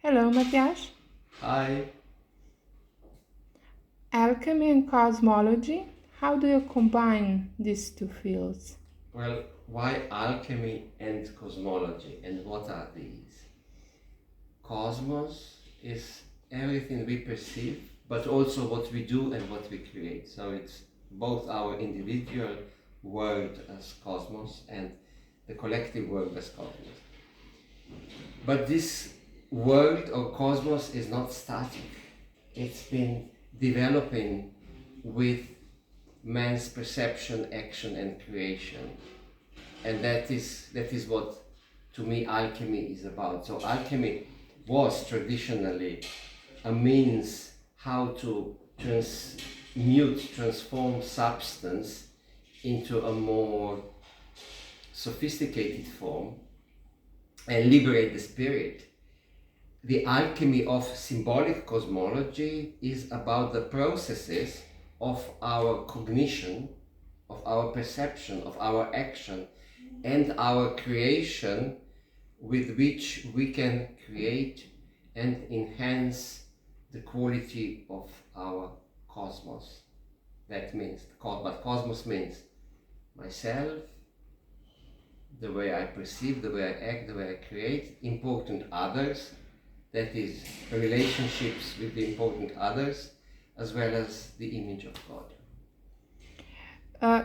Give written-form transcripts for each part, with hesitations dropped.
Hello, Matthias. Hi. Alchemy and cosmology. How do you combine these two fields? Well, why alchemy and cosmology, and what are these? Cosmos is everything we perceive, but also what we do and what we create. So it's both our individual world as cosmos and the collective world as cosmos. But this world or cosmos is not static. It's been developing with man's perception, action, and creation. And that is what, to me, alchemy is about. So alchemy was traditionally a means how to transform substance into a more sophisticated form and liberate the spirit. The alchemy of symbolic cosmology is about the processes of our cognition, of our perception, of our action, and our creation, with which we can create and enhance the quality of our cosmos. That means, but cosmos means myself, the way I perceive, the way I act, the way I create, important others, that is, relationships with the important others, as well as the image of God.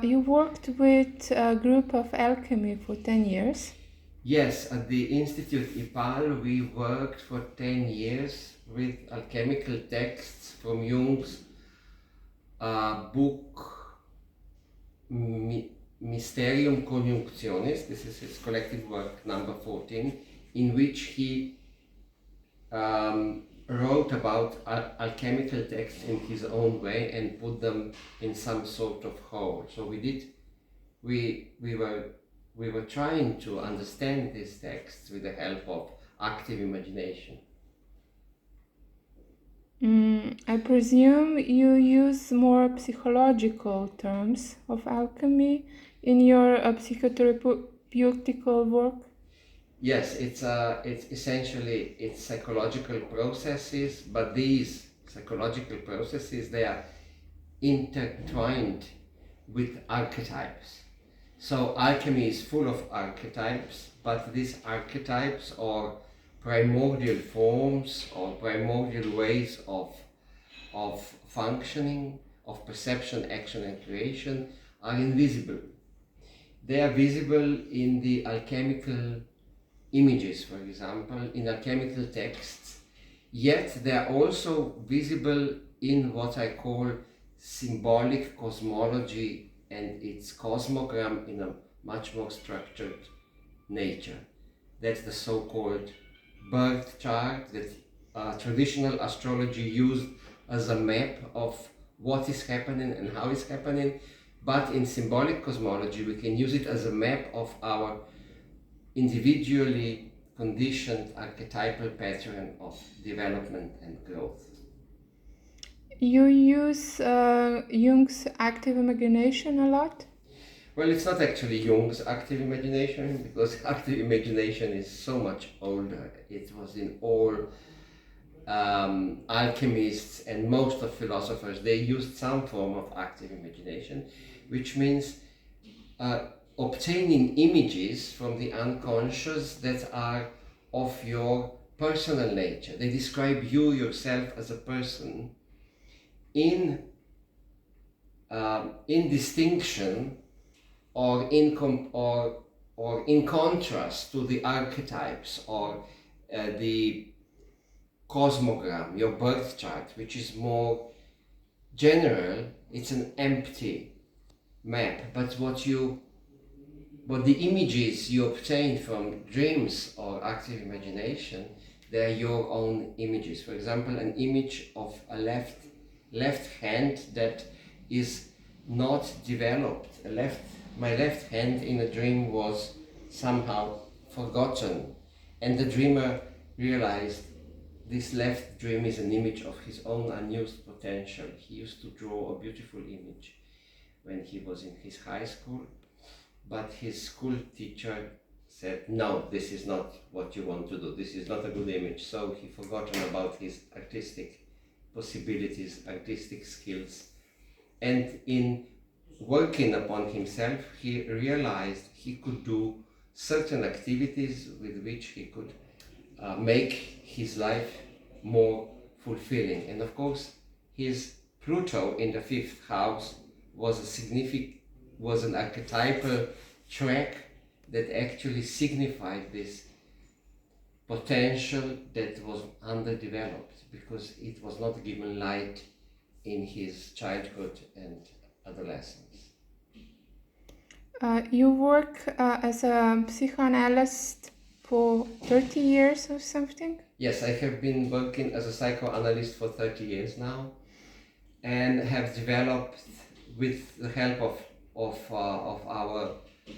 You worked with a group of alchemy for 10 years. Yes, at the Institute IPAL we worked for 10 years with alchemical texts from Jung's book Mysterium Conjunctionis. This is his collective work number 14, in which he wrote about alchemical texts in his own way and put them in some sort of whole. So we were trying to understand these texts with the help of active imagination. I presume you use more psychological terms of alchemy in your psychotherapeutical work. Yes, it's essentially it's psychological processes, but these psychological processes, they are intertwined with archetypes. So alchemy is full of archetypes, but these archetypes or primordial forms or primordial ways of functioning, of perception, action, and creation are invisible. They are visible in the alchemical images, for example, in alchemical texts, yet they are also visible in what I call symbolic cosmology and its cosmogram in a much more structured nature. That's the so-called birth chart that traditional astrology used as a map of what is happening and how it's happening, but in symbolic cosmology we can use it as a map of our individually conditioned archetypal pattern of development and growth. You use Jung's active imagination a lot. Well, it's not actually Jung's active imagination, because active imagination is so much older. It was in all alchemists and most of philosophers. They used some form of active imagination, which means obtaining images from the unconscious that are of your personal nature. They describe you yourself as a person in distinction or or in contrast to the archetypes or the cosmogram, your birth chart, which is more general. It's an empty map, but what the images you obtain from dreams or active imagination, they're your own images. For example, an image of a left hand that is not developed. My left hand in a dream was somehow forgotten, and the dreamer realized this left dream is an image of his own unused potential. He used to draw a beautiful image when he was in his high school, but his school teacher said, no, this is not what you want to do. This is not a good image. So he forgotten about his artistic possibilities, artistic skills. And in working upon himself, he realized he could do certain activities with which he could make his life more fulfilling. And of course, his Pluto in the fifth house was an archetypal track that actually signified this potential that was underdeveloped because it was not given light in his childhood and adolescence. You work as a psychoanalyst for 30 years or something? Yes, I have been working as a psychoanalyst for 30 years now and have developed, with the help of our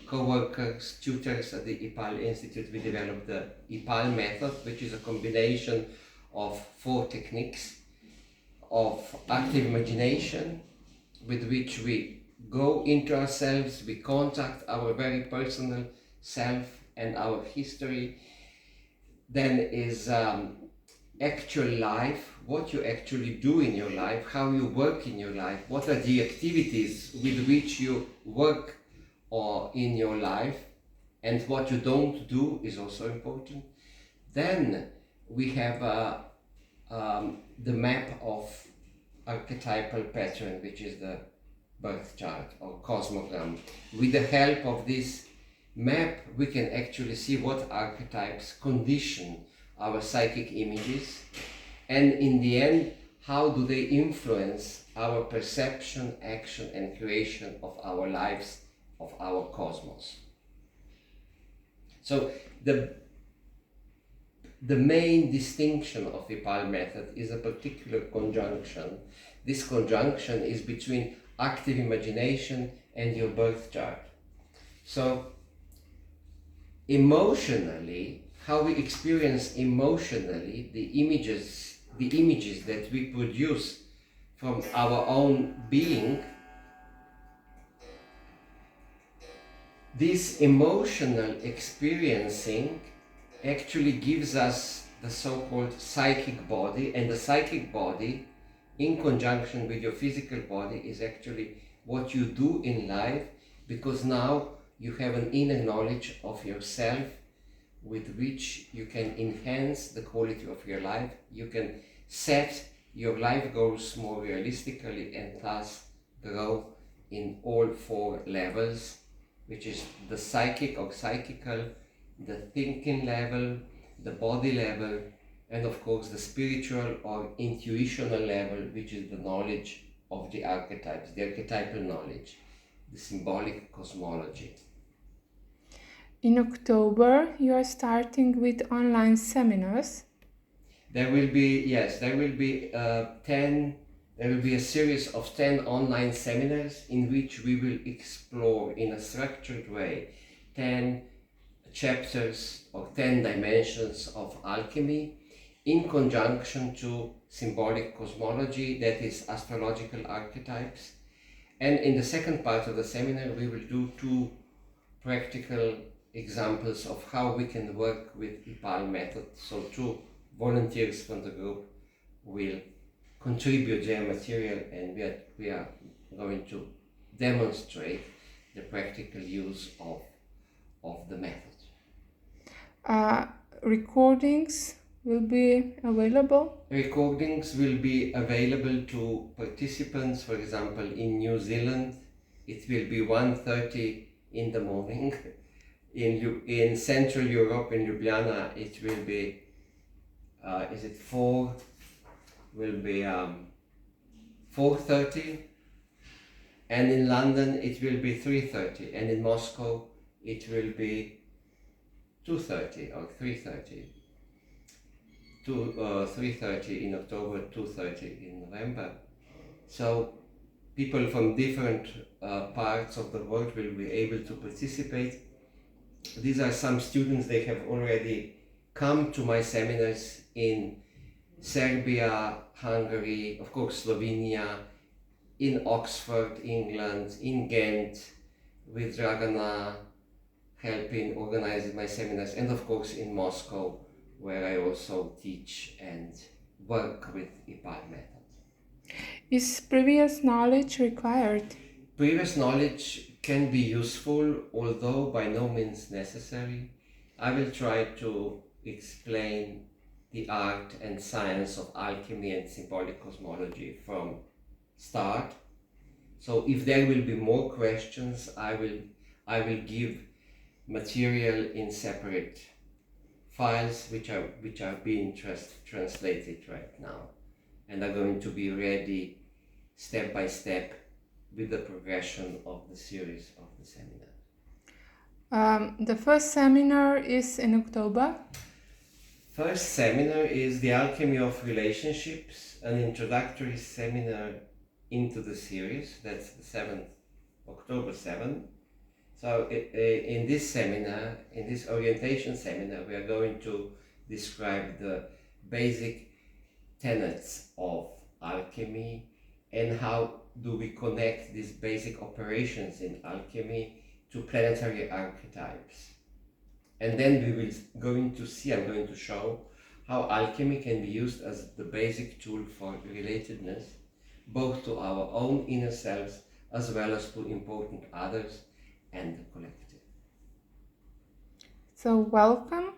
co-workers, tutors at the IPAL Institute, we developed the IPAL method, which is a combination of 4 techniques of active imagination, with which we go into ourselves, we contact our very personal self and our history. Then is actual life, what you actually do in your life, how you work in your life, what are the activities with which you work or in your life, and what you don't do is also important. Then we have the map of archetypal pattern, which is the birth chart or cosmogram. With the help of this map, we can actually see what archetypes condition our psychic images, and in the end, how do they influence our perception, action, and creation of our lives, of our cosmos. So the main distinction of IPAL method is a particular conjunction. This conjunction is between active imagination and your birth chart. So emotionally, how we experience emotionally the images that we produce from our own being, this emotional experiencing actually gives us the so-called psychic body, and the psychic body in conjunction with your physical body is actually what you do in life, because now you have an inner knowledge of yourself with which you can enhance the quality of your life. You can set your life goals more realistically and thus grow in all 4 levels, which is the psychic or psychical, the thinking level, the body level, and of course the spiritual or intuitional level, which is the knowledge of the archetypes, the archetypal knowledge, the symbolic cosmology. In October, you are starting with online seminars. There will be a series of 10 online seminars in which we will explore in a structured way 10 chapters or 10 dimensions of alchemy in conjunction to symbolic cosmology, that is astrological archetypes. And in the second part of the seminar, we will do 2 practical examples of how we can work with IPAL method. So 2 volunteers from the group will contribute their material, and we are going to demonstrate the practical use of the method. Recordings will be available? Recordings will be available to participants. For example, in New Zealand, it will be 1:30 in the morning. In Central Europe, in Ljubljana, it will be, 4:30, and in London it will be 3:30, and in Moscow it will be 2:30 or 3:30. 3:30 in October, 2:30 in November. So people from different parts of the world will be able to participate. These are some students, they have already come to my seminars in Serbia, Hungary, of course Slovenia, in Oxford, England, in Ghent, with Dragana, helping organizing my seminars, and of course in Moscow, where I also teach and work with IPAL method. Is previous knowledge required? Previous knowledge can be useful, although by no means necessary. I will try to explain the art and science of alchemy and symbolic cosmology from start. So if there will be more questions, I will give material in separate files which are being translated right now and are going to be ready step by step with the progression of the series of the seminar. The first seminar is in October. First seminar is the Alchemy of Relationships, an introductory seminar into the series. That's the 7th, October 7th. So in this seminar, in this orientation seminar, we are going to describe the basic tenets of alchemy and how do we connect these basic operations in alchemy to planetary archetypes. And then I'm going to show how alchemy can be used as the basic tool for relatedness, both to our own inner selves as well as to important others and the collective. So welcome.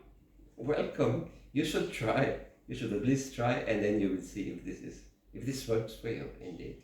Welcome. You should try. You should at least try, and then you will see if this works for you indeed.